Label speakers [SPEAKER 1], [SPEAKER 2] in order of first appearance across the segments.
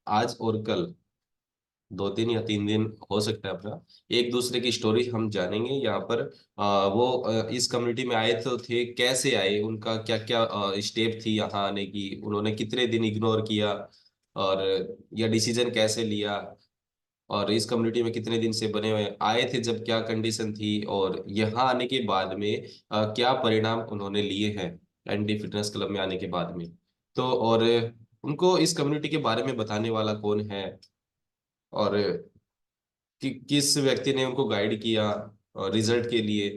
[SPEAKER 1] आज और कल 2 दिन या 3 दिन हो सकता है अपना एक दूसरे की स्टोरी हम जानेंगे यहाँ पर। वो इस कम्युनिटी में आए तो थे, कैसे आए, उनका क्या क्या स्टेप थी यहाँ आने की, उन्होंने कितने दिन इग्नोर किया, और या डिसीजन कैसे लिया, और इस कम्युनिटी में कितने दिन से बने हुए आए थे, जब क्या कंडीशन थी, और यहाँ आने के बाद में क्या परिणाम उन्होंने लिए हैं एनडी फिटनेस क्लब में आने के बाद में। तो और उनको इस कम्युनिटी के बारे में बताने वाला कौन है, और किस व्यक्ति ने उनको गाइड किया रिजल्ट के लिए,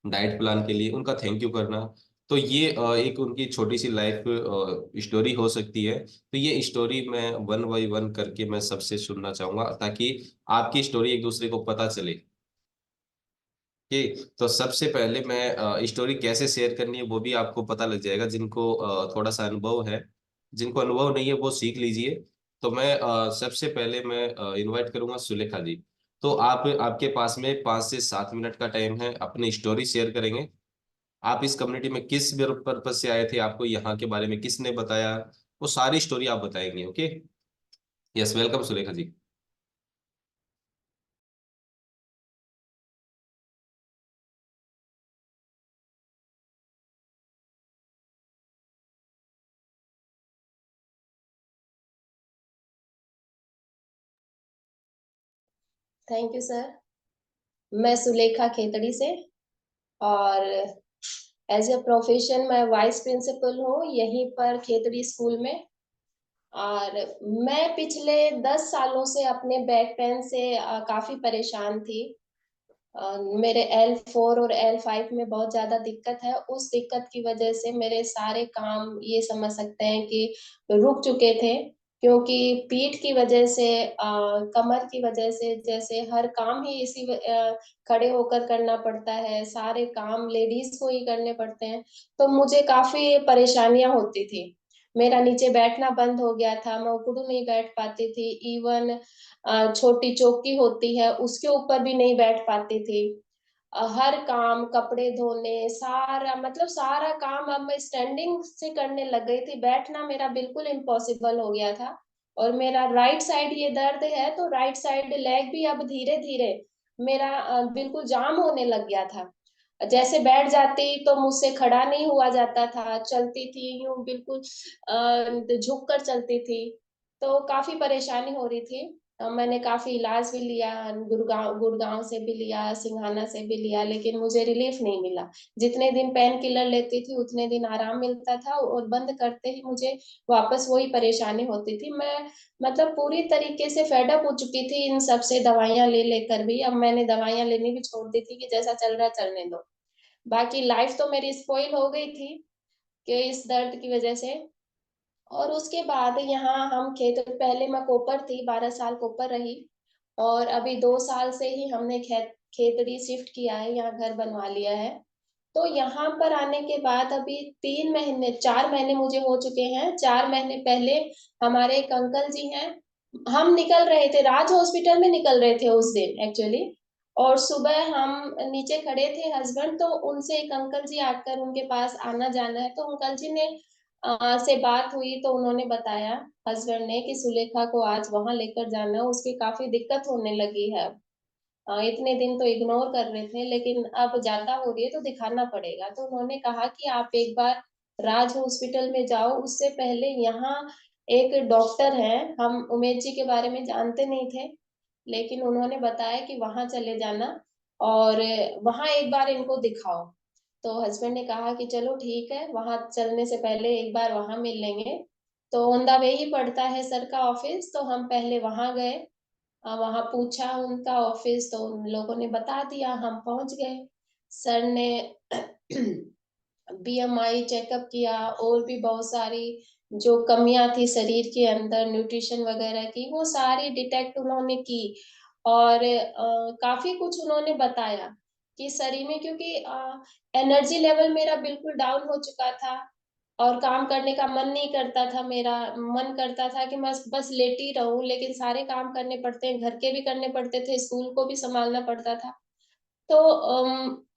[SPEAKER 1] डाइट प्लान के लिए, उनका थैंक यू करना। तो ये एक उनकी छोटी सी लाइफ स्टोरी हो सकती है। तो ये स्टोरी मैं वन बाई वन करके मैं सबसे सुनना चाहूंगा, ताकि आपकी स्टोरी एक दूसरे को पता चले कि। तो सबसे पहले मैं स्टोरी कैसे शेयर करनी है वो भी आपको पता लग जाएगा, जिनको थोड़ा सा अनुभव है। जिनको अनुभव नहीं है वो सीख लीजिए। तो मैं सबसे पहले मैं इनवाइट करूंगा सुलेखा जी। तो आप, आपके पास में 5 से 7 मिनट का टाइम है, अपनी स्टोरी शेयर करेंगे। आप इस कम्युनिटी में किस पर्पज से आए थे, आपको यहाँ के बारे में किसने बताया, वो सारी स्टोरी आप बताएंगे। Okay. Yes, welcome Sulekha ji.
[SPEAKER 2] Thank you sir. मैं सुलेखा खेतड़ी से, और एज ए प्रोफेशन मैं वाइस प्रिंसिपल हूँ यहीं पर खेतड़ी स्कूल में। और मैं पिछले 10 सालों से अपने बैक पेन से काफी परेशान थी। मेरे L4 और L5 में बहुत ज्यादा दिक्कत है। उस दिक्कत की वजह से मेरे सारे काम ये समझ सकते हैं कि रुक चुके थे, क्योंकि पीठ की वजह से, कमर की वजह से, जैसे हर काम ही खड़े होकर करना पड़ता है, सारे काम लेडीज को ही करने पड़ते हैं। तो मुझे काफी परेशानियां होती थी। मेरा नीचे बैठना बंद हो गया था, मैं उकड़ू नहीं बैठ पाती थी। इवन छोटी चौकी होती है उसके ऊपर भी नहीं बैठ पाती थी। हर काम, कपड़े धोने, सारा मतलब सारा काम अब मैं स्टैंडिंग से करने लग गई थी। बैठना मेरा बिल्कुल इम्पॉसिबल हो गया था। और मेरा राइट साइड ये दर्द है, तो राइट साइड लेग भी अब धीरे धीरे मेरा बिल्कुल जाम होने लग गया था। जैसे बैठ जाती तो मुझसे खड़ा नहीं हुआ जाता था, चलती थी यूं बिल्कुल झुक कर चलती थी। तो काफी परेशानी हो रही थी। मैंने काफी इलाज भी लिया, गुड़गांव गुड़गांव से भी लिया, सिंघाना से भी लिया, लेकिन मुझे रिलीफ नहीं मिला। जितने दिन पेन किलर लेती थी उतने दिन आराम मिलता था, और बंद करते ही मुझे वापस वही परेशानी होती थी। मैं मतलब पूरी तरीके से फेडअप हो चुकी थी इन सब से, दवाइयां ले लेकर भी। अब मैंने दवाइयां लेनी भी छोड़ दी थी कि जैसा चल रहा है चलने दो। बाकी लाइफ तो मेरी स्पॉइल हो गई थी कि इस दर्द की वजह से। और उसके बाद यहाँ हम खेत, पहले मैं कोपर थी, 12 साल कोपर रही। और अभी 2 साल से ही हमने खेतड़ी शिफ्ट किया है, यहाँ घर बनवा लिया है। तो यहाँ पर आने के बाद अभी 3 महीने 4 महीने मुझे हो चुके हैं। 4 महीने पहले हमारे एक अंकल जी हैं, हम निकल रहे थे, राज हॉस्पिटल में निकल रहे थे उस दिन एक्चुअली। और सुबह हम नीचे खड़े थे हस्बैंड, तो उनसे एक अंकल जी आकर उनके पास आना जाना है, तो अंकल जी ने से बात हुई, तो उन्होंने बताया हस्बैंड ने कि सुलेखा को आज वहां लेकर जाना है, उसकी काफी दिक्कत होने लगी है। इतने दिन तो इग्नोर कर रहे थे, लेकिन अब ज्यादा हो रही है तो दिखाना पड़ेगा। तो उन्होंने कहा कि आप एक बार राज हॉस्पिटल में जाओ। उससे पहले यहाँ एक डॉक्टर हैं, हम उमेश जी के बारे में जानते नहीं थे, लेकिन उन्होंने बताया कि वहां चले जाना और वहां एक बार इनको दिखाओ। तो हस्बैंड ने कहा कि चलो ठीक है, वहां चलने से पहले एक बार वहां मिल लेंगे। तो ऑन द वे ही पड़ता है सर का ऑफिस, तो हम पहले वहां गए। वहां पूछा उनका ऑफिस, तो उन लोगों ने बता दिया, हम पहुंच गए। सर ने बीएमआई चेकअप किया, और भी बहुत सारी जो कमियां थी शरीर के अंदर न्यूट्रिशन वगैरह की, वो सारी डिटेक्ट उन्होंने की। और काफी कुछ उन्होंने बताया कि शरीर में, क्योंकि एनर्जी लेवल मेरा बिल्कुल डाउन हो चुका था, और काम करने का मन नहीं करता था। मेरा मन करता था कि बस बस लेटी रहूं, लेकिन सारे काम करने पड़ते हैं, घर के भी करने पड़ते थे, स्कूल को भी संभालना पड़ता था। तो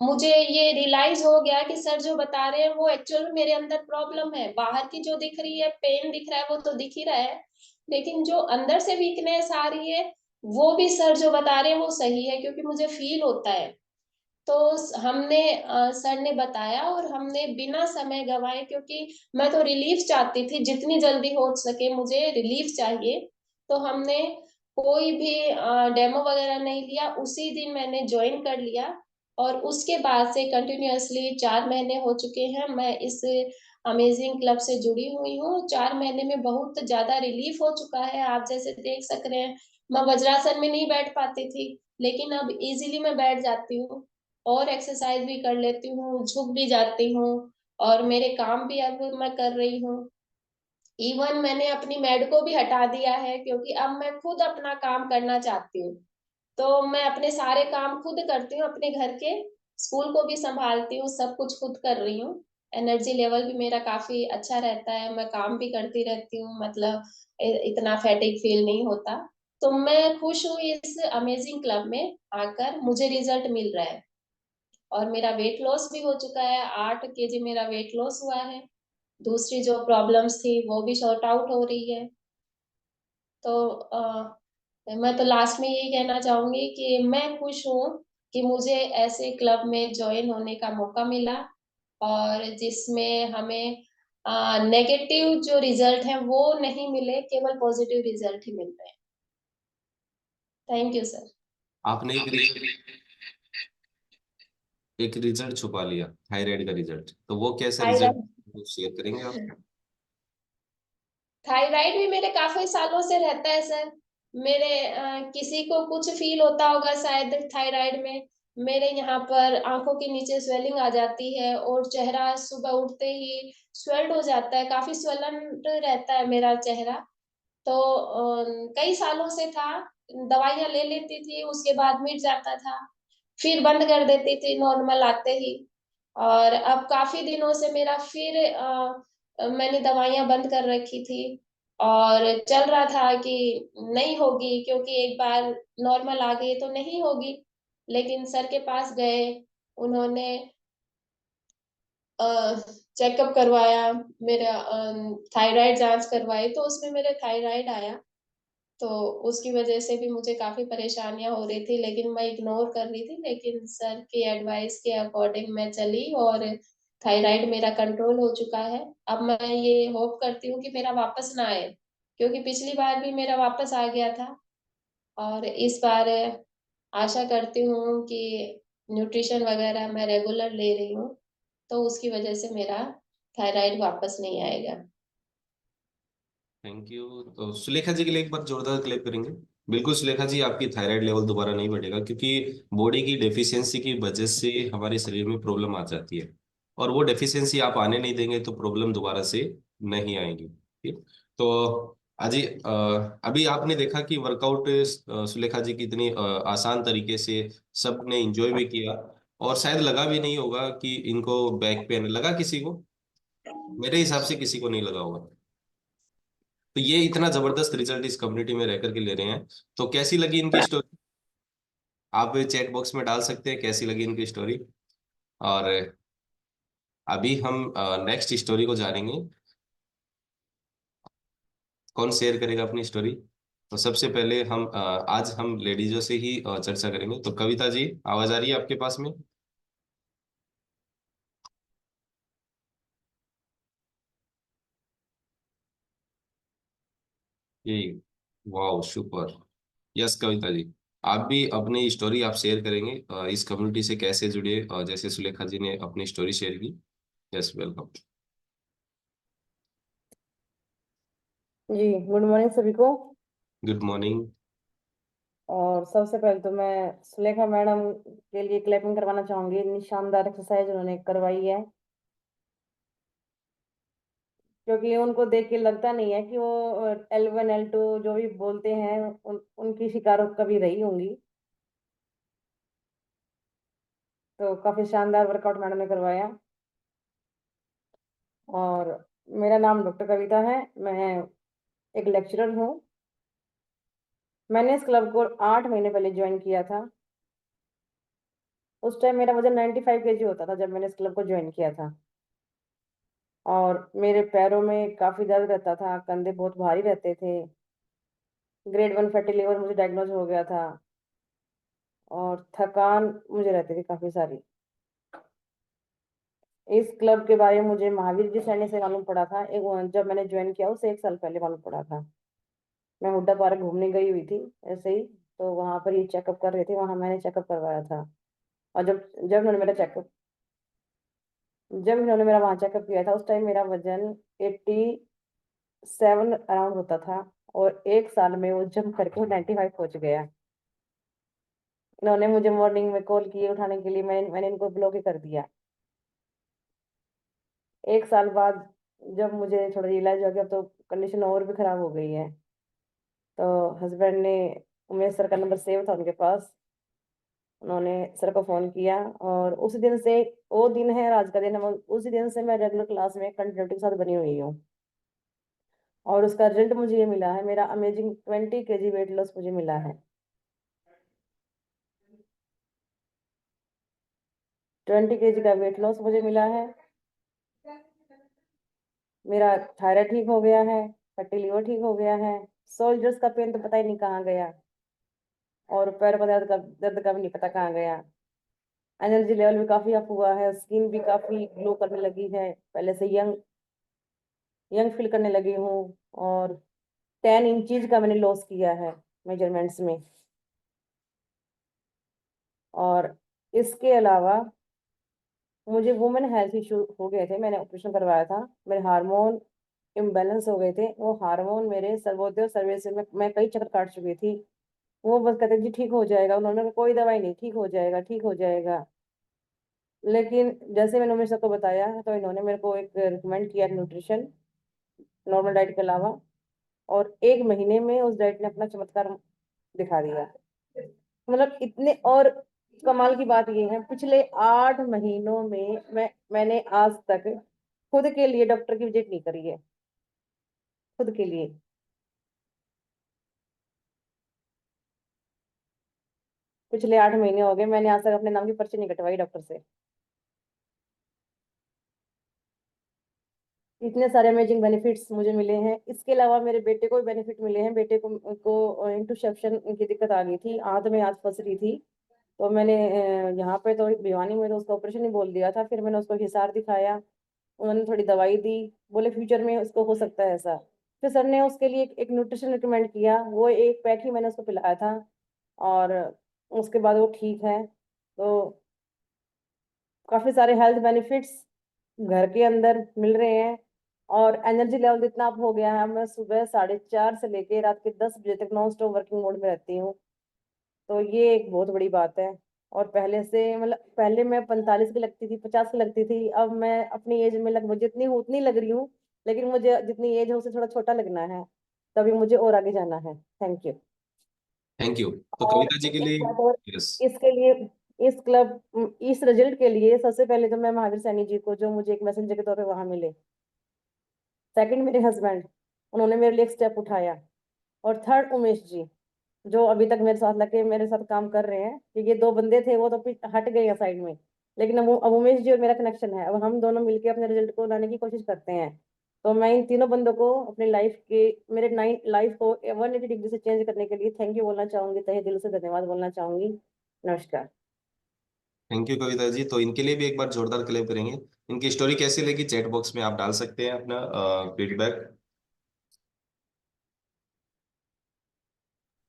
[SPEAKER 2] मुझे ये रियलाइज हो गया कि सर जो बता रहे हैं वो एक्चुअल में मेरे अंदर प्रॉब्लम है। बाहर की जो दिख रही है, पेन दिख रहा है, वो तो दिख ही रहा है, लेकिन जो अंदर से वीकनेस आ रही है वो भी सर जो बता रहे हैं वो सही है, क्योंकि मुझे फील होता है। तो हमने सर ने बताया और हमने बिना समय गवाए, क्योंकि मैं तो रिलीफ चाहती थी, जितनी जल्दी हो सके मुझे रिलीफ चाहिए, तो हमने कोई भी डेमो वगैरह नहीं लिया, उसी दिन मैंने ज्वाइन कर लिया। और उसके बाद से कंटिन्यूअसली 4 महीने हो चुके हैं मैं इस अमेजिंग क्लब से जुड़ी हुई हूँ। 4 महीने में बहुत ज्यादा रिलीफ हो चुका है। आप जैसे देख सक रहे हैं, मैं वज्रासन में नहीं बैठ पाती थी, लेकिन अब इजीली मैं बैठ जाती हूँ और एक्सरसाइज भी कर लेती हूँ, झुक भी जाती हूँ, और मेरे काम भी अब मैं कर रही हूँ। इवन मैंने अपनी मेड को भी हटा दिया है, क्योंकि अब मैं खुद अपना काम करना चाहती हूँ। तो मैं अपने सारे काम खुद करती हूँ, अपने घर के, स्कूल को भी संभालती हूँ, सब कुछ खुद कर रही हूँ। एनर्जी लेवल भी मेरा काफी अच्छा रहता है, मैं काम भी करती रहती हूँ, मतलब इतना फैटिक फील नहीं होता। तो मैं खुश हूँ इस अमेजिंग क्लब में आकर, मुझे रिजल्ट मिल रहा है। और मेरा वेट लॉस भी हो चुका है, 8 केजी मेरा वेट लॉस हुआ है। दूसरी जो प्रॉब्लम्स थी वो भी सॉर्ट आउट हो रही है। तो मैं तो लास्ट में यही कहना चाहूंगी कि मैं खुश हूँ कि मुझे ऐसे क्लब में ज्वाइन होने का मौका मिला, और जिसमें हमें नेगेटिव जो रिजल्ट है वो नहीं मिले, केवल पॉजिटिव रिजल्ट ही मिल रहे हैं। Thank you sir.
[SPEAKER 1] आपने एक रिजल्ट छुपा लिया, थायराइड का रिजल्ट, तो वो कैसा रिजल्ट
[SPEAKER 2] थायराइड,
[SPEAKER 1] शेयर करेंगे आप?
[SPEAKER 2] थायराइड भी मेरे काफी सालों से रहता है सर। मेरे किसी को कुछ फील होता होगा शायद थायराइड में। मेरे यहाँ पर आंखों के नीचे स्वेलिंग आ जाती है, और चेहरा सुबह उठते ही स्वेल्ड हो जाता है, काफी स्वलन रहता है मेरा चेहरा। तो कई सालों से था, दवाइयां ले लेती थी, उसके बाद मिट जाता था, फिर बंद कर देती थी नॉर्मल आते ही। और अब काफी दिनों से मेरा फिर मैंने दवाइयां बंद कर रखी थी, और चल रहा था कि नहीं होगी, क्योंकि एक बार नॉर्मल आ गई तो नहीं होगी। लेकिन सर के पास गए, उन्होंने चेकअप करवाया, मेरा थायराइड जांच करवाई, तो उसमें मेरे थायराइड आया। तो उसकी वजह से भी मुझे काफी परेशानियां हो रही थी, लेकिन मैं इग्नोर कर रही थी, लेकिन सर की एडवाइस के अकॉर्डिंग मैं चली, और थायराइड मेरा कंट्रोल हो चुका है। अब मैं ये होप करती हूँ कि मेरा वापस ना आए, क्योंकि पिछली बार भी मेरा वापस आ गया था। और इस बार आशा करती हूँ कि न्यूट्रिशन वगैरह मैं रेगुलर ले रही हूँ, तो उसकी वजह से मेरा थायराइड वापस नहीं आएगा।
[SPEAKER 1] Thank you. तो सुलेखा जी के लिए एक बार जोरदार क्लैप करेंगे। बिल्कुल सुलेखा जी, आपकी थायराइड लेवल दोबारा नहीं बढ़ेगा, क्योंकि बॉडी की डेफिशिएंसी की वजह से हमारे शरीर में प्रॉब्लम आ जाती है, और वो डेफिशिएंसी आप आने नहीं देंगे तो प्रॉब्लम दोबारा से नहीं आएगी। ठीक। तो अजी, अभी आपने देखा कि वर्कआउट सुलेखा जी की इतनी आसान तरीके से सबने एंजॉय भी किया, और शायद लगा भी नहीं होगा कि इनको बैक पेन लगा, किसी को, मेरे हिसाब से किसी को नहीं लगा होगा। तो ये इतना जबरदस्त रिजल्ट इस कम्युनिटी में रह करके ले रहे हैं। तो कैसी लगी इनकी स्टोरी? आप चैट बॉक्स में डाल सकते हैं कैसी लगी इनकी स्टोरी। और अभी हम नेक्स्ट स्टोरी को जानेंगे। कौन शेयर करेगा अपनी स्टोरी? तो सबसे पहले हम आज हम लेडीजों से ही चर्चा करेंगे। तो कविता जी, आवाज आ रही है आपके पास में? ये, वाह सुपर। यस कविता जी, आप भी अपनी स्टोरी आप शेयर करेंगे इस कम्युनिटी से कैसे जुड़े, जैसे सुलेखा जी ने अपनी स्टोरी शेयर की। Yes, welcome.
[SPEAKER 3] जी, गुड मॉर्निंग सभी को।
[SPEAKER 1] Good morning.
[SPEAKER 3] और सबसे पहले तो मैं सुलेखा मैडम के लिए क्लैपिंग करवाना चाहूंगी। इतनी शानदार एक्सरसाइज उन्होंने करवाई है, क्योंकि उनको देख के लगता नहीं है कि वो L1 L2 जो भी बोलते हैं उनकी शिकार कभी रही होंगी। तो काफी शानदार वर्कआउट मैडम ने करवाया। और मेरा नाम डॉक्टर कविता है, मैं एक लेक्चरर हूँ। मैंने इस क्लब को 8 महीने पहले ज्वाइन किया था। उस टाइम मेरा वजन 95 केजी होता था जब मैंने इस क्लब को ज्वाइन किया था। और मेरे पैरों में काफी दर्द रहता था, कंधे बहुत भारी रहते थे। ग्रेड 1 फैटी लिवर मुझे डायग्नोज हो गया था। और थकान मुझे रहती थी काफी सारी। इस क्लब के बारे में मुझे महावीर जी सैनी से मालूम पड़ा था, एक जब मैंने ज्वाइन किया उससे 1 साल पहले मालूम पड़ा था। मैं हुड्डा पार्क घूमने गई हुई थी ऐसे ही, तो वहां पर ये चेकअप कर रहे थे, वहां मैंने चेकअप करवाया था। और जब उन्होंने मेरा चेकअप जब इन्होंने मेरा वहां चेकअप किया था उस टाइम मेरा वजन 87 अराउंड होता था। और 1 साल में वो जंप करके 95 पहुंच गया। इन्होंने मुझे मॉर्निंग में कॉल किए उठाने के लिए, मैंने इनको ब्लॉक ही कर दिया। 1 साल बाद जब मुझे थोड़ा रियलाइज हो गया तो कंडीशन और भी खराब हो गई है। तो हस्बैंड ने, उमेश सर का नंबर सेव था उनके पास, उन्होंने सर को फोन किया। और उस दिन से, वो दिन है और आज का दिन है, उसी दिन से मैं रेगुलर क्लास में कंटिन्यूटी के साथ बनी हुई हूँ। और उसका रिजल्ट मुझे ये मिला है, मेरा अमेजिंग 20 केजी वेट लॉस मुझे मिला है। 20 केजी का वेट लॉस मुझे मिला है। मेरा थायराइड ठीक हो गया है, फैटी लिवर ठीक हो गया है। सोल्जर्स का पेन तो पता ही नहीं कहाँ गया। और पैर का दर्द का भी नहीं पता कहाँ गया। एनर्जी लेवल भी काफी अप हुआ है, स्किन भी काफी ग्लो करने लगी है, पहले से यंग यंग फील करने लगी हूँ। और 10 इंचज का मैंने लॉस किया है मेजरमेंट्स में। और इसके अलावा मुझे वुमेन हेल्थ इशू हो गए थे, मैंने ऑपरेशन करवाया था। मेरे हार्मोन इम्बैलेंस हो गए थे, वो हार्मोन मेरे सर्वोदय और सर्वे से मैं कई चक्कर काट चुकी थी। वो बस कहते जी ठीक हो जाएगा, उन्होंने कहा, कोई दवाई नहीं, ठीक हो जाएगा, ठीक हो जाएगा। लेकिन जैसे मैंने उमेश सर को बताया तो इन्होंने मेरे को एक रिकमेंड किया न्यूट्रिशन, नॉर्मल डाइट के अलावा। और 1 महीने में उस डाइट ने अपना चमत्कार दिखा दिया। मतलब इतने, और कमाल की बात ये है, पिछले 8 महीनों में मैंने आज तक खुद के लिए डॉक्टर की विजिट नहीं करी है, खुद के लिए। पिछले 8 महीने हो गए, मैंने आज तक अपने नाम की पर्ची नहीं कटवाई डॉक्टर से। इतने सारे अमेजिंग बेनिफिट्स मुझे मिले हैं। इसके अलावा मेरे बेटे को भी बेनिफिट मिले हैं। बेटे को इंटरसेप्शन की दिक्कत आ गई थी, आंत में आंत फंस रही थी। तो मैंने यहाँ पे तो भिवानी में तो उसका ऑपरेशन ही बोल दिया था। फिर मैंने उसको हिसार दिखाया, उन्होंने थोड़ी दवाई दी, बोले फ्यूचर में उसको हो सकता है ऐसा। फिर सर ने उसके लिए एक न्यूट्रिशन रिकमेंड किया, वो एक पैक ही मैंने उसको पिलाया था। और उसके बाद वो ठीक है। तो काफी सारे हेल्थ बेनिफिट्स घर के अंदर मिल रहे हैं। और एनर्जी लेवल इतना अप हो गया है, मैं सुबह 4:30 से लेके रात के 10 बजे तक नॉन स्टॉप वर्किंग मोड में रहती हूँ। तो ये एक बहुत बड़ी बात है। और पहले से, मतलब पहले मैं 45 की लगती थी, 50 की लगती थी, अब मैं अपनी एज में लगभग जितनी हूँ उतनी लग रही हूँ। लेकिन मुझे जितनी एज है उससे थोड़ा छोटा लगना है, तभी मुझे और आगे जाना है। Thank you.
[SPEAKER 1] Thank you. तो
[SPEAKER 3] और
[SPEAKER 1] कविता जी के
[SPEAKER 3] इसके
[SPEAKER 1] लिए,
[SPEAKER 3] बाद और
[SPEAKER 1] यस,
[SPEAKER 3] इसके लिए, इस रिजल्ट के लिए सबसे पहले तो मैं महावीर सैनी जी को, जो मुझे एक मैसेंजर के तौर पे वहां मिले। सेकंड मेरे हस्बैंड, उन्होंने मेरे लिए एक स्टेप उठाया। और थर्ड उमेश जी, जो अभी तक मेरे साथ लगे मेरे साथ काम कर रहे हैं। कि ये 2 बंदे थे वो तो हट गए हैं साइड में, लेकिन अब उमेश जी और मेरा कनेक्शन है। अब हम दोनों मिलकर अपने रिजल्ट को लाने की कोशिश करते हैं। तो मैं इन तीनों बंदों को अपनी लाइफ के, मेरे 9 लाइफ को 180 डिग्री से चेंज करने के लिए थैंक यू बोलना चाहूंगी, तहे दिल से धन्यवाद बोलना चाहूंगी। नमस्कार।
[SPEAKER 1] Thank you Kavita ji. तो इनके लिए भी एक बार जोरदार क्लेप करेंगे। इनकी स्टोरी कैसी लगी चैट बॉक्स में आप डाल सकते हैं अपना फीडबैक।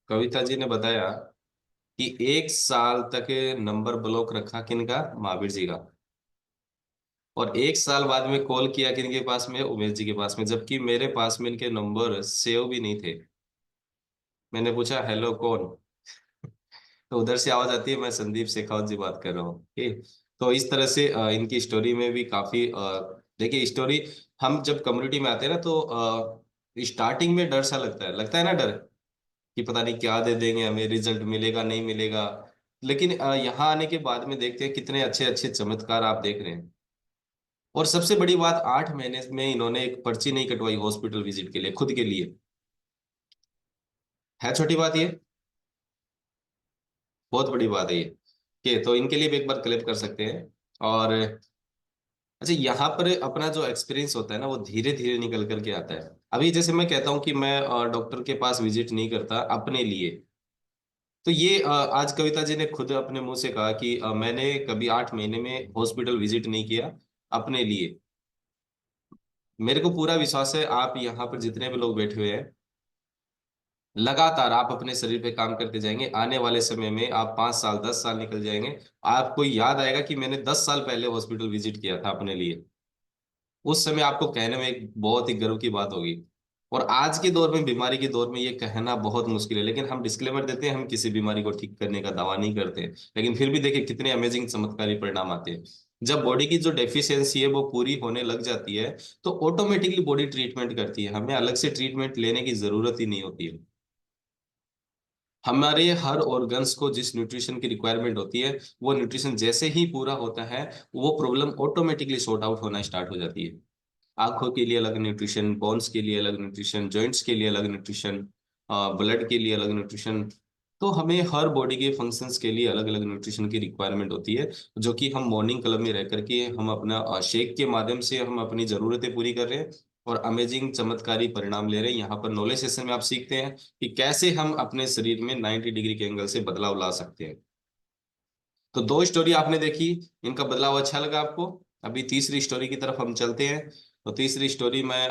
[SPEAKER 1] कविता जी ने बताया कि 1 साल तक नंबर ब्लॉक रखा किनका, महावीर जी का। और 1 साल बाद में कॉल किया किनके पास में, उमेश जी के पास में, जबकि मेरे पास में इनके नंबर सेव भी नहीं थे। मैंने पूछा हेलो कौन, तो उधर से आवाज आती है मैं संदीप शेखावत जी बात कर रहा हूँ। ठीक। तो इस तरह से इनकी स्टोरी में भी काफी देखिए स्टोरी, हम जब कम्युनिटी में आते हैं ना तो स्टार्टिंग में डर सा लगता है ना, डर कि पता नहीं क्या दे देंगे हमें, रिजल्ट मिलेगा नहीं मिलेगा। लेकिन यहाँ आने के बाद में देखते हैं कितने अच्छे अच्छे चमत्कार आप देख रहे हैं। और सबसे बड़ी बात, 8 महीने में इन्होंने एक पर्ची नहीं कटवाई हॉस्पिटल विजिट के लिए, खुद के लिए। है छोटी बात ये? बहुत बड़ी बात है ये। के, तो इनके लिए भी एक बार क्लैप कर सकते हैं। और अच्छा, यहाँ पर अपना जो एक्सपीरियंस होता है ना, वो धीरे धीरे निकल करके आता है। अभी जैसे मैं कहता हूँ कि मैं डॉक्टर के पास विजिट नहीं करता अपने लिए, तो ये आज कविता जी ने खुद अपने मुंह से कहा कि मैंने कभी 8 महीने में हॉस्पिटल विजिट नहीं किया अपने लिए। मेरे को पूरा विश्वास है, आप यहाँ पर जितने भी लोग बैठे हुए हैं, लगातार आप अपने शरीर पे काम करते जाएंगे, आने वाले समय में आप 5 साल 10 साल निकल जाएंगे, आपको याद आएगा कि मैंने 10 साल पहले हॉस्पिटल विजिट किया था अपने लिए। उस समय आपको कहने में एक बहुत ही गर्व की बात होगी। और आज के दौर में, बीमारी के दौर में, ये कहना बहुत मुश्किल है, लेकिन हम डिस्क्लेमर देते हैं, हम किसी बीमारी को ठीक करने का दावा नहीं करते, लेकिन फिर भी देखिए कितने अमेजिंग चमत्कारी परिणाम आते हैं। जब बॉडी की जो डेफिशिएंसी है वो पूरी होने लग जाती है, तो ऑटोमेटिकली बॉडी ट्रीटमेंट करती है, हमें अलग से ट्रीटमेंट लेने की जरूरत ही नहीं होती है। हमारे हर ऑर्गन्स को जिस न्यूट्रिशन की रिक्वायरमेंट होती है, वो न्यूट्रिशन जैसे ही पूरा होता है, वो प्रॉब्लम ऑटोमेटिकली सॉर्ट आउट होना स्टार्ट हो जाती है। आंखों के लिए अलग न्यूट्रिशन, बोन्स के लिए अलग न्यूट्रिशन, जॉइंट्स के लिए अलग न्यूट्रिशन, ब्लड के लिए अलग न्यूट्रिशन। तो हमें हर बॉडी के फंक्शंस के लिए अलग अलग न्यूट्रिशन की रिक्वायरमेंट होती है, जो कि हम मॉर्निंग क्लब में रह करके हम अपना शेक के माध्यम से हम अपनी जरूरतें पूरी कर रहे हैं, और अमेजिंग चमत्कारी परिणाम ले रहे हैं। यहाँ पर नॉलेज सेशन में आप सीखते हैं कि कैसे हम अपने शरीर में 90 डिग्री के एंगल से बदलाव ला सकते हैं। तो दो स्टोरी आपने देखी, इनका बदलाव अच्छा लगा आपको। अभी तीसरी स्टोरी की तरफ हम चलते हैं। तो तीसरी स्टोरी मैं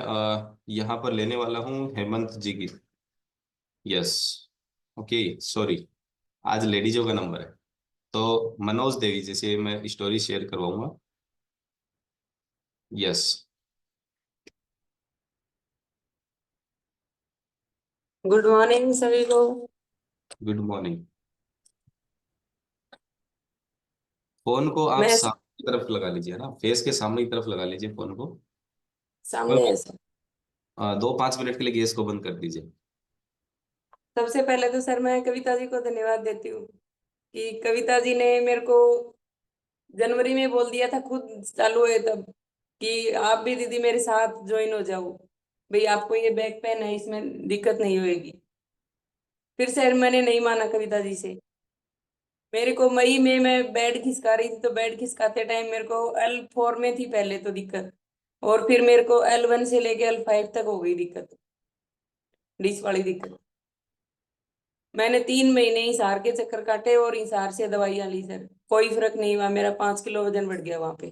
[SPEAKER 1] यहाँ पर लेने वाला हूँ हेमंत जी की। यस, ओके, सॉरी, आज लेडीजों का नंबर है। तो मनोज देवी जी से मैं स्टोरी शेयर करवाऊंगा। यस,
[SPEAKER 4] गुड मॉर्निंग सभी को।
[SPEAKER 1] Good morning. फोन को आप
[SPEAKER 4] मैं
[SPEAKER 1] सामने की तरफ लगा लीजिए ना, फेस के सामने की तरफ लगा लीजिए फोन को।
[SPEAKER 4] सामने ऐसा।
[SPEAKER 1] 2-5 मिनट के लिए गैस को बंद कर दीजिए।
[SPEAKER 4] सबसे पहले तो सर मैं कविता जी को धन्यवाद देती हूँ कि कविता जी ने मेरे को जनवरी में बोल दिया था, खुद चालू है तब, कि आप भी दीदी मेरे साथ ज्वाइन हो जाओ, भाई आपको ये बैक पेन है इसमें दिक्कत नहीं होगी। फिर सर मैंने नहीं माना कविता जी से। मेरे को मई में मैं बेड खिसका रही थी, तो बेड खिसकाते टाइम मेरे को L4 में थी पहले तो दिक्कत, और फिर मेरे को L1 से लेके L5 तक हो गई दिक्कत, डिस वाली दिक्कत। मैंने 3 महीने हिसार के चक्कर काटे और हिसार से दवाइयां ली सर, कोई फर्क नहीं हुआ, मेरा 5 किलो वजन बढ़ गया वहां पे।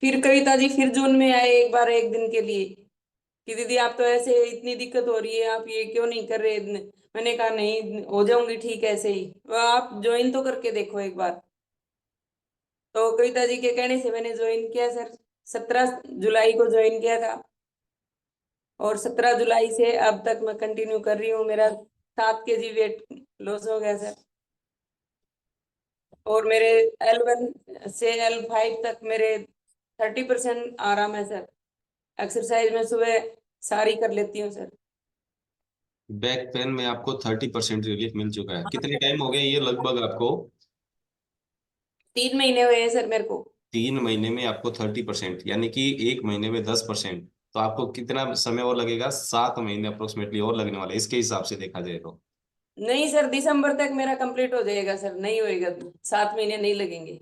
[SPEAKER 4] फिर कविता जी फिर जून में आए एक बार, एक दिन के लिए, कि दीदी आप तो ऐसे इतनी दिक्कत हो रही है, आप ये क्यों नहीं कर रहे। मैंने कहा नहीं, हो जाऊंगी ठीक ऐसे ही, आप ज्वाइन तो करके देखो एक बार। तो कविता जी के कहने से मैंने ज्वाइन किया सर। 17 जुलाई को ज्वाइन किया था, और 17 जुलाई से अब तक मैं कंटिन्यू कर रही हूँ। मेरा 7 kg वेट लॉस हो गया सर, और मेरे L1 से L5 तक मेरे 30% आराम है सर। एक्सरसाइज में सुबह सारी कर लेती हूँ सर।
[SPEAKER 1] बैक पेन में आपको 30% रिलीफ मिल चुका है। कितने टाइम हो गए ये लगभग आपको?
[SPEAKER 4] 3 महीने हुए हैं सर मेरे को।
[SPEAKER 1] 3 महीने में आपको 30%, यानी कि 1 महीने में 10%। तो आपको कितना समय और लगेगा? 7 महीने अप्रोक्सीमेटली और लगने वाले, इसके हिसाब से देखा जाए तो।
[SPEAKER 4] नहीं सर, दिसंबर तक मेरा कंप्लीट हो जाएगा सर, नहीं होएगा तो 7 महीने नहीं लगेंगे।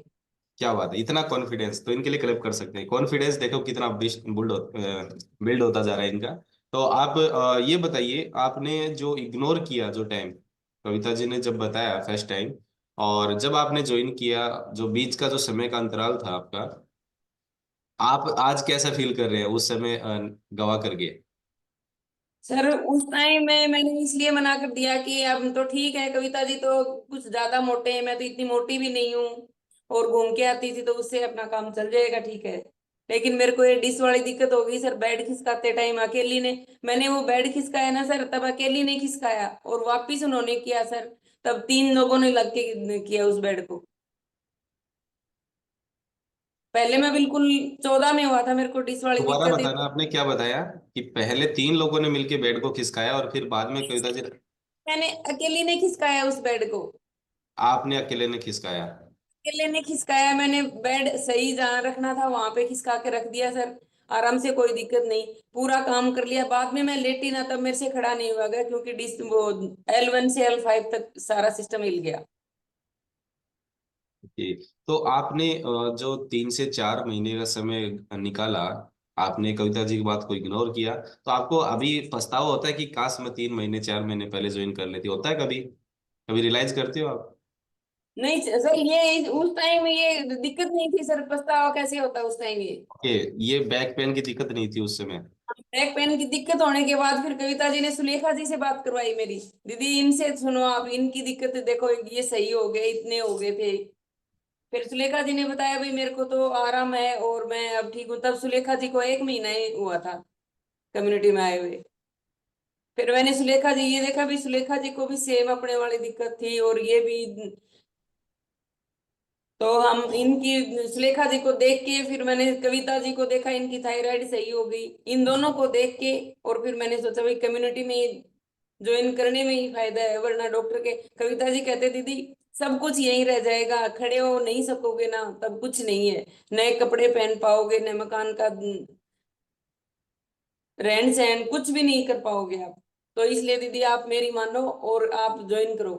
[SPEAKER 1] क्या बात है, इतना कॉन्फिडेंस! तो इनके लिए क्लैप कर सकते हैं। कॉन्फिडेंस देखो कितना बिल्ड होता जा रहा है इनका। तो आप ये बताइए, आपने जो इग्नोर किया जो टाइम, कविता जी ने जब बताया फर्स्ट टाइम, और जब आपने ज्वाइन किया, जो बीच का जो समय का अंतराल था आपका, आप आज कैसा फील कर रहे हैं उस समय गवा करके?
[SPEAKER 4] सर उस टाइम में मैंने इसलिए मना कर दिया कि अब तो ठीक है, कविता जी तो कुछ ज्यादा मोटे हैं, मैं तो इतनी मोटी भी नहीं हूँ, और घूम के आती थी तो उससे अपना काम चल जाएगा ठीक है। लेकिन मेरे को ये डिस वाली दिक्कत हो गई सर, बेड खिसकाते टाइम अकेली ने, मैंने वो बेड खिसकाया ना सर, तब अकेली ने खिसकाया और वापिस उन्होंने किया सर, तब 3 लोगों ने लग के किया उस बेड को। पहले मैं बिल्कुल 14 में हुआ था मेरे को डिस वाली
[SPEAKER 1] दोबारा
[SPEAKER 4] दिक्कत।
[SPEAKER 1] बताना, आपने क्या बताया कि पहले 3 लोगों ने मिलके बेड को खिसकाया और फिर बाद में कविता जी?
[SPEAKER 4] मैंने अकेली ने खिसकाया उस बेड को।
[SPEAKER 1] आपने अकेले ने खिसकाया?
[SPEAKER 4] अकेले ने खिसकाया, मैंने बेड सही जहाँ रखना था वहां पे खिसका के रख दिया सर, आराम से, कोई दिक्कत नहीं, पूरा काम कर लिया। बाद में मैं लेटी ना, तब मेरे से खड़ा नहीं हुआ गया, क्योंकि वो L1 से L5 तक सारा सिस्टम हिल गया।
[SPEAKER 1] जी। तो आपने जो 3 से 4 महीने का समय निकाला, आपने कविता जी की बात को इग्नोर किया, तो आपको अभी पछतावा होता है कि काश मैं 3 महीने 4 महीने पहले ज्वाइन कर लेती? होता है कभी? कभी रियलाइज करते हो आप?
[SPEAKER 4] नहीं सर, ये उस टाइम ये दिक्कत नहीं थी सर, पछतावा कैसे होता उस टाइम ये।
[SPEAKER 1] ओके, ये बैक पेन की दिक्कत नहीं थी उस समय?
[SPEAKER 4] बैक पेन की दिक्कत होने के बाद फिर कविता जी ने सुलेखा जी से बात करवाई मेरी, दीदी इनसे सुनो आप, इनकी दिक्कत देखो, ये सही हो गए, इतने हो गए थे। फिर सुलेखा जी ने बताया भाई मेरे को तो आराम है और मैं अब ठीक हूँ। तब सुलेखा जी को 1 महीना ही हुआ था कम्युनिटी में आए हुए। फिर मैंने सुलेखा जी ये देखा भी, सुलेखा जी को भी सेम अपने वाली दिक्कत थी, और ये भी। तो हम इनकी सुलेखा जी को देख के, फिर मैंने कविता जी को देखा, इनकी थायराइड सही हो गई। इन दोनों को देख के और फिर मैंने सोचा भाई कम्युनिटी में ज्वाइन करने में ही फायदा है, वरना डॉक्टर के, कविता जी कहते दीदी सब कुछ यहीं रह जाएगा, खड़े हो नहीं सकोगे ना, तब कुछ नहीं है, नए कपड़े पहन पाओगे, न मकान का रहन सहन, कुछ भी नहीं कर पाओगे आप। तो इसलिए दीदी आप मेरी मानो और आप ज्वाइन करो।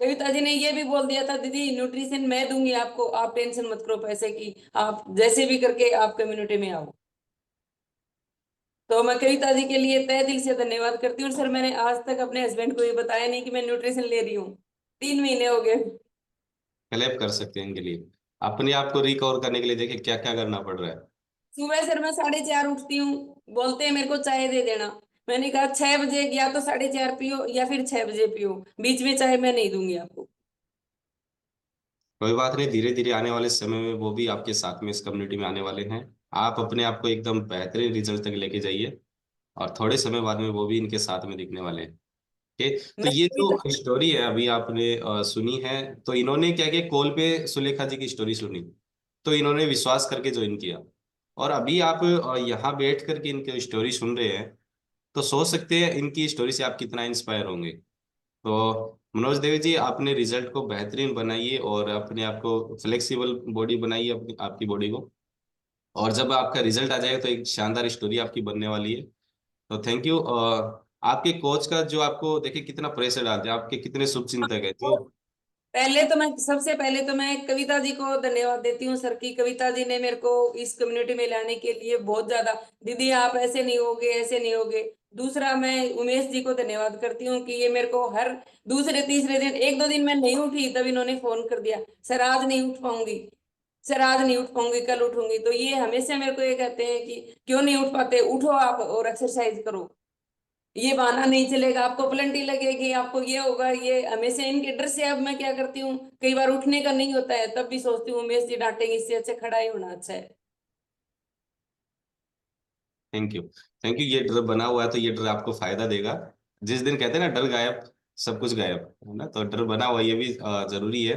[SPEAKER 4] कविता जी ने ये भी बोल दिया था, दीदी न्यूट्रिशन मैं दूंगी आपको, आप टेंशन मत करो पैसे की, आप जैसे भी करके आप कम्युनिटी में आओ। तो मैं कविता जी के लिए तहे दिल से धन्यवाद करती हूँ सर। मैंने आज तक अपने हस्बैंड को ये बताया नहीं कि मैं न्यूट्रिशन ले रही हूँ, 3 महीने हो गए।
[SPEAKER 1] क्लैप कर सकते हैं इनके लिए। अपने आप को रिकवर करने के लिए देखिए क्या क्या करना पड़ रहा है।
[SPEAKER 4] सुबह सर मैं 4:30 उठती हूँ, बोलते हैं मेरे को चाय दे देना। मैंने कहा 6 बजे, या तो 4:30 पियो या फिर 6 बजे पियो, बीच में चाय मैं नहीं दूंगी आपको।
[SPEAKER 1] कोई बात नहीं, धीरे धीरे आने वाले समय में वो भी आपके साथ में इस कम्युनिटी में आने वाले हैं। आप अपने आप को एकदम बेहतरीन रिजल्ट तक लेके जाइए, और थोड़े समय बाद में वो भी इनके साथ में दिखने वाले हैं। ओके। तो
[SPEAKER 4] मैं
[SPEAKER 1] ये
[SPEAKER 4] कविता
[SPEAKER 1] जो स्टोरी है अभी आपने सुनी है, तो इन्होंने क्या किया, कॉल पे सुलेखा जी की स्टोरी सुनी, तो इन्होंने विश्वास करके ज्वाइन किया। और अभी आप यहाँ बैठ करके इनकी स्टोरी सुन रहे हैं, तो सोच सकते हैं इनकी स्टोरी से आप कितना इंस्पायर होंगे। तो मनोज देवी जी, आपने रिजल्ट को बेहतरीन बनाइए और अपने आप को फ्लेक्सिबल बॉडी बनाइए, अपनी आपकी बॉडी को। और जब आपका रिजल्ट आ जाएगा तो एक शानदार स्टोरी आपकी बनने वाली है। तो थैंक यू। आपके कोच का जो आपको देखिए कितना प्रेशर डालते हैं, आपके कितने शुभचिंतक है जो।
[SPEAKER 4] पहले तो मैं, सबसे पहले तो मैं कविता जी को धन्यवाद देती हूँ सर, की कविता जी ने मेरे को इस कम्युनिटी में लाने के लिए बहुत ज्यादा, दीदी आप ऐसे नहीं होगे, ऐसे नहीं होगे। दूसरा मैं उमेश जी को धन्यवाद करती हूँ कि ये मेरे को हर दूसरे तीसरे दिन, 1-2 दिन मैं नहीं उठी तब इन्होंने फोन कर दिया, सर आज नहीं उठ पाऊंगी, सर आज नहीं उठ पाऊंगी, कल उठूंगी। तो ये हमेशा मेरे को ये कहते हैं कि क्यों नहीं उठ पाते, उठो आप और एक्सरसाइज करो, ये बहाना नहीं चलेगा, आपको पलंटी लगेगी, आपको ये होगा, ये हमेशा इनके डर से। अब मैं क्या करती हूँ, कई बार उठने का नहीं होता है, तब भी सोचती हूँ उमेश जी डांटेंगे, इससे अच्छा खड़ा ही होना अच्छा है।
[SPEAKER 1] Thank you. Thank you. ये डर बना हुआ है तो ये डर आपको फायदा देगा। जिस दिन कहते हैं ना डर गायब, सब कुछ गायब है ना, तो डर बना हुआ ये भी जरूरी है।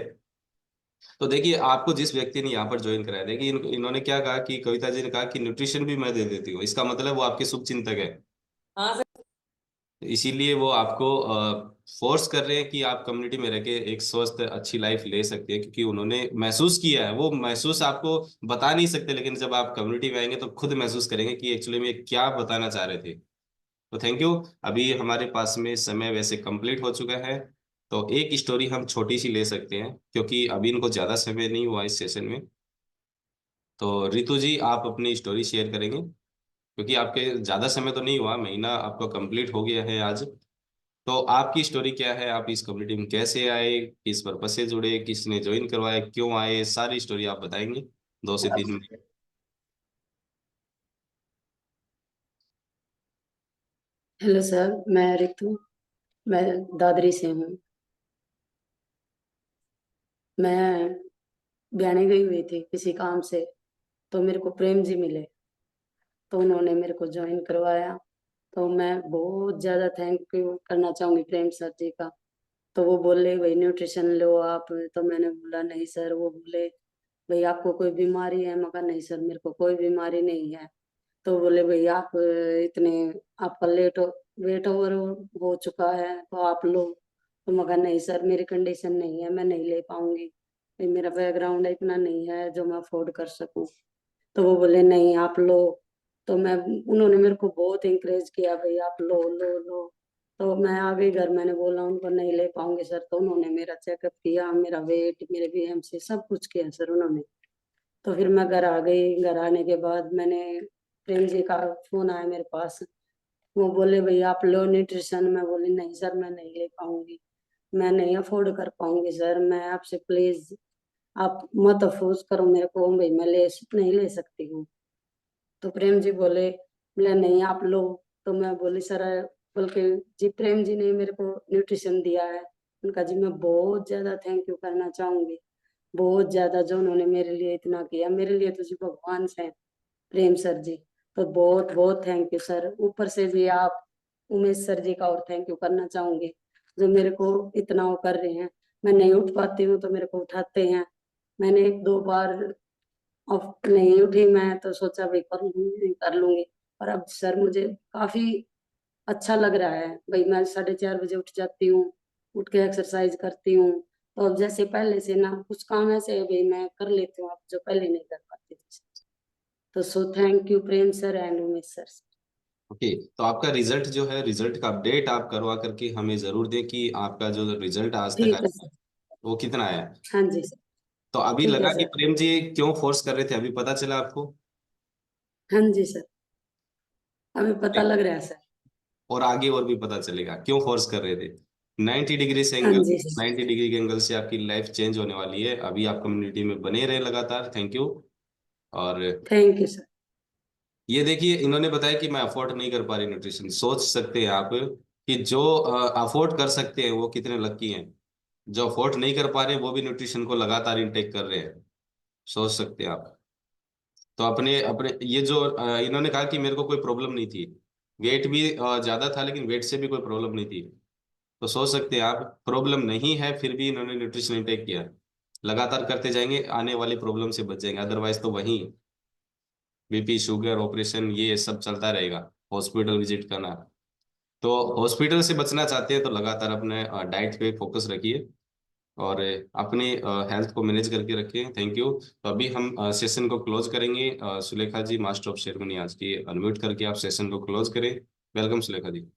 [SPEAKER 1] तो देखिए, आपको जिस व्यक्ति ने यहाँ पर ज्वाइन कराया, देखिए इन्होंने क्या कहा कि कविता जी ने कहा कि न्यूट्रिशन भी मैं दे देती हूँ, इसका मतलब वो आपके शुभ चिंतक है।
[SPEAKER 4] हाँ सर।
[SPEAKER 1] इसीलिए वो आपको फोर्स कर रहे हैं कि आप कम्युनिटी में रह के एक स्वस्थ अच्छी लाइफ ले सकते हैं, क्योंकि उन्होंने महसूस किया है। वो महसूस आपको बता नहीं सकते, लेकिन जब आप कम्युनिटी में आएंगे तो खुद महसूस करेंगे कि एक्चुअली में क्या बताना चाह रहे थे। तो थैंक यू। अभी हमारे पास में समय वैसे कंप्लीट हो चुका है, तो एक स्टोरी हम छोटी सी ले सकते हैं, क्योंकि अभी इनको ज़्यादा समय नहीं हुआ इस सेशन में। तो रितु जी, आप अपनी स्टोरी शेयर करेंगे, क्योंकि आपके ज़्यादा समय तो नहीं हुआ, महीना आपका कंप्लीट हो गया है आज। तो आपकी स्टोरी क्या है, आप इस कम्युनिटी में कैसे आए, किस पर्पज से जुड़े, किसने ज्वाइन करवाया, क्यों आए, सारी स्टोरी आप बताएंगे 2 से 3 मिनट।
[SPEAKER 5] हेलो सर, मैं रितु, मैं दादरी से हूँ। मैं बयाने गई हुई थी किसी काम से, तो मेरे को प्रेम जी मिले, तो उन्होंने मेरे को ज्वाइन करवाया। तो मैं बहुत ज़्यादा थैंक यू करना चाहूँगी प्रेम सर जी का। तो वो बोले भाई न्यूट्रिशन लो आप, तो मैंने बोला नहीं सर। वो बोले भाई आपको कोई बीमारी है? मैं कहा नहीं सर, मेरे को कोई बीमारी नहीं है। तो बोले भाई आप इतने, आपका वेट ओवर हो चुका है तो आप लो। तो मैं कहा नहीं सर, मेरी कंडीशन नहीं है, मैं नहीं ले पाऊंगी, भाई मेरा बैकग्राउंड इतना नहीं है जो मैं अफोर्ड कर सकूं। तो वो बोले नहीं आप लो। तो मैं उन्होंने मेरे को बहुत इंकरेज किया, भाई आप लो लो लो। तो मैं आ गई घर, मैंने बोला उनको नहीं ले पाऊंगी सर, तो उन्होंने मेरा चेकअप किया, मेरा वेट, मेरे बीएमसी सब कुछ किया सर उन्होंने। तो फिर मैं घर आ गई। घर आने के बाद मैंने प्रेम जी का फोन आया मेरे पास, वो बोले भाई आप लो न्यूट्रिशन। मैं बोली नहीं सर मैं नहीं ले पाऊंगी, मैं नहीं अफोर्ड कर पाऊंगी सर, मैं आपसे प्लीज आप मत अफोर्स करो मेरे को, भाई मैं नहीं ले सकती हूँ। तो प्रेम जी बोले नहीं आप लो। तो मैं बोली सर, बल्कि जी प्रेम जी ने मेरे को न्यूट्रिशन दिया है, उनका जी मैं बहुत ज्यादा थैंक यू करना चाहूंगी, बहुत ज्यादा, जो उन्होंने मेरे लिए इतना किया, मेरे लिए तो जी भगवान से प्रेम सर जी। तो बहुत बहुत थैंक यू सर। ऊपर से भी आप उमेश सर जी का और थैंक यू करना चाहूंगी, जो मेरे को इतना वो कर रहे हैं। मैं नहीं उठ पाती हूँ तो मेरे को उठाते हैं। मैंने एक दो बार अब नहीं उठी, मैं तो सोचा भाई कर लूंगी। और अब सर मुझे काफी अच्छा लग रहा है भाई, मैं 4:30 बजे उठ जाती हूँ, उठ के एक्सरसाइज करती हूँ। तो अब जैसे पहले से ना कुछ काम ऐसे है भाई मैं कर लेती हूँ, अब जो पहले नहीं कर पाती थी। तो so thank you Prem sir and Umesh sir.
[SPEAKER 1] Okay, तो आपका रिजल्ट जो है, रिजल्ट का अपडेट आप करवा करके हमें जरूर दें कि आपका जो रिजल्ट आज तक
[SPEAKER 5] ठीक है
[SPEAKER 1] आया
[SPEAKER 5] सर।
[SPEAKER 1] वो कितना आया है।
[SPEAKER 5] हाँ जी सर।
[SPEAKER 1] तो अभी
[SPEAKER 5] ठीक है
[SPEAKER 1] लगा कि
[SPEAKER 5] सर।
[SPEAKER 1] प्रेम जी क्यों फोर्स कर रहे थे, अभी पता चला आपको?
[SPEAKER 5] हाँ जी सर, हमें पता लग रहा है सर।
[SPEAKER 1] और आगे और भी पता चलेगा क्यों फोर्स कर रहे थे। 90 डिग्री से
[SPEAKER 5] हाँ
[SPEAKER 1] एंगल,
[SPEAKER 5] जी सर।
[SPEAKER 1] 90 डिग्री के एंगल से आपकी लाइफ चेंज होने वाली है। अभी आप कम्युनिटी में बने रहे लगातार। Thank you. और
[SPEAKER 5] थैंक यू सर।
[SPEAKER 1] ये देखिए, इन्होंने बताया कि मैं अफोर्ड नहीं कर पा रही न्यूट्रिशन। सोच सकते हैं आप कि जो अफोर्ड कर सकते हैं वो कितने लकी हैं, जो अफोर्ड नहीं कर पा रहे वो भी न्यूट्रिशन को लगातार इनटेक कर रहे हैं। सोच सकते हैं आप। तो अपने अपने ये जो इन्होंने कहा कि मेरे को कोई प्रॉब्लम नहीं थी, वेट भी ज्यादा था लेकिन वेट से भी कोई प्रॉब्लम नहीं थी। तो सोच सकते हैं आप, प्रॉब्लम नहीं है फिर भी इन्होंने न्यूट्रिशन इंटेक किया। लगातार करते जाएंगे, आने वाली प्रॉब्लम से बच जाएंगे, अदरवाइज तो वहीं बीपी, शुगर, ऑपरेशन ये सब चलता रहेगा, हॉस्पिटल विजिट करना। तो हॉस्पिटल से बचना चाहते हैं तो लगातार अपने डाइट पे फोकस रखिए और अपनी हेल्थ को मैनेज करके रखें। Thank you. तो अभी हम सेशन को क्लोज करेंगे। सुलेखा जी, मास्टर ऑफ सेरेमनी आज की, अनम्यूट करके आप सेशन को क्लोज करें। वेलकम सुलेखा जी।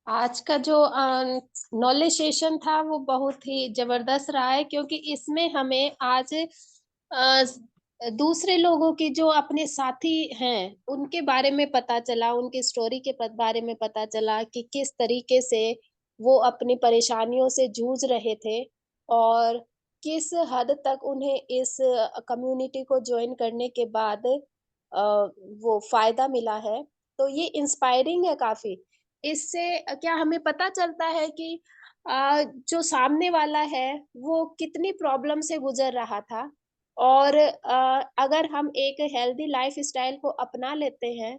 [SPEAKER 2] आज का जो नॉलेज सेशन था वो बहुत ही जबरदस्त रहा है, क्योंकि इसमें हमें आज दूसरे लोगों की जो अपने साथी हैं उनके बारे में पता चला, उनकी स्टोरी के बारे में पता चला कि किस तरीके से वो अपनी परेशानियों से जूझ रहे थे और किस हद तक उन्हें इस कम्युनिटी को ज्वाइन करने के बाद वो फायदा मिला है। तो ये इंस्पायरिंग है काफी। इससे क्या हमें पता चलता है कि जो सामने वाला है वो कितनी प्रॉब्लम से गुजर रहा था, और अगर हम एक हेल्दी लाइफ स्टाइल को अपना लेते हैं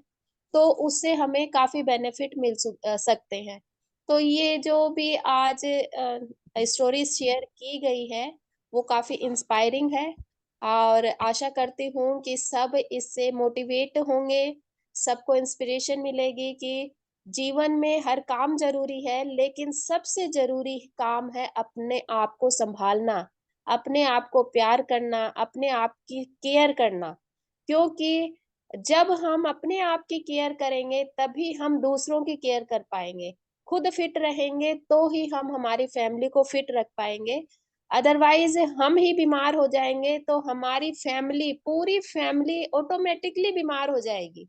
[SPEAKER 2] तो उससे हमें काफी बेनिफिट सकते हैं। तो ये जो भी आज स्टोरीज शेयर की गई है वो काफी इंस्पायरिंग है, और आशा करती हूँ कि सब इससे मोटिवेट होंगे, सबको इंस्पिरेशन मिलेगी कि जीवन में हर काम जरूरी है, लेकिन सबसे जरूरी काम है अपने आप को संभालना, अपने आप को प्यार करना, अपने आप की केयर करना। क्योंकि जब हम अपने आप की केयर करेंगे तभी हम दूसरों की केयर कर पाएंगे। खुद फिट रहेंगे तो ही हम हमारी फैमिली को फिट रख पाएंगे। अदरवाइज हम ही बीमार हो जाएंगे तो हमारी फैमिली, पूरी फैमिली ऑटोमेटिकली बीमार हो जाएगी।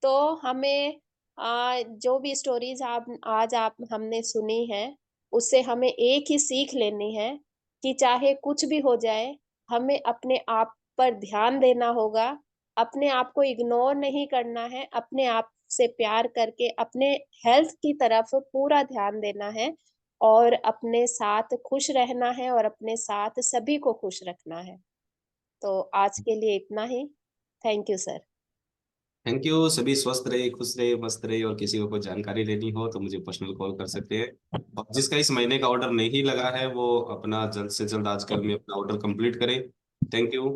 [SPEAKER 2] तो हमें जो भी स्टोरीज आप हमने सुनी है उससे हमें एक ही सीख लेनी है कि चाहे कुछ भी हो जाए, हमें अपने आप पर ध्यान देना होगा, अपने आप को इग्नोर नहीं करना है, अपने आप से प्यार करके अपने हेल्थ की तरफ पूरा ध्यान देना है और अपने साथ खुश रहना है और अपने साथ सभी को खुश रखना है। तो आज के लिए इतना ही। Thank you sir.
[SPEAKER 1] Thank you. सभी स्वस्थ रहे, खुश रहे, मस्त रहे। और किसी को कोई जानकारी लेनी हो तो मुझे पर्सनल कॉल कर सकते हैं। और जिसका इस महीने का ऑर्डर नहीं लगा है वो अपना जल्द से जल्द आज कल में अपना ऑर्डर कंप्लीट करे। Thank you.